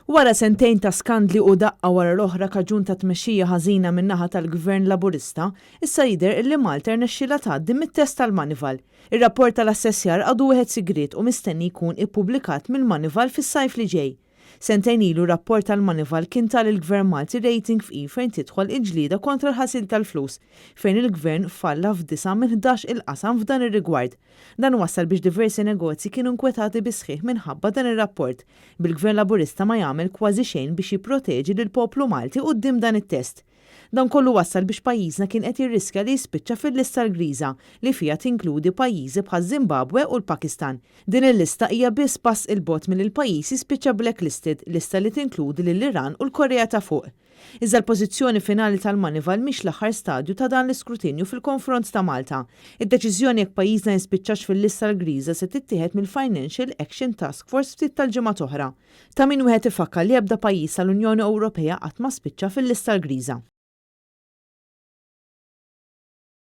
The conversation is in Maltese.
Wara sentejn ta' skandli u daqqa wara l-oħra kaġun ta' tmexxija ħażina min-naħa tal-Gvern Laburista, issa jidher li Malta rnexxielha tgħaddi mit-test tal-Manival. Ir-rapport tal-assessjar għadu wieħed sigriet u mistenni jkun ippubblikat mill-Manival fis-sajf li ġej. Sentejn ilu rapport tal-Manival kien tal-Gvern Malti rating f'i fejn tidħol il-ġlieda kontra l-ħasil tal-flus, fejn il-Gvern falla f'9 minn 11 il-qasam f'dan ir-rigward. Dan wassal biex diversi negozji kienu nkwetati bi sħiħ minħabba dan ir-rapport, bil-Gvern Laburista ma jagħmel kważi xejn biex jipproteġi lill-poplu Malti quddiem dan it-test. Dan kollu wassal biex pajjiżna kien qed jirriskja li jispiċċa fil-lista l-griża li fiha tinkludi pajjiżi bħal Zimbabwe u l-Pakistan. Din il-lista hija biss pass il-bot mill-pajjiż jispiċċa blacklisted, lista li tinkludi lill-Iran u l-Korea ta' fuq. Iżda l-pożizzjoni finali tal-Manival mhix l-aħħar stadju ta' dan l-iskrutinju fil-konfront ta' Malta. Id-deċiżjoni jekk pajjiżna jispiċċax fil-lista l-griża se tittieħed mill-Financial Action Task Force ftit tal-ġimgħa oħra. Ta' min wieħed ifakkar li ebda pajjiż tal-Unjoni Ewropea qatt ma spiċċa fil-lista l-griża.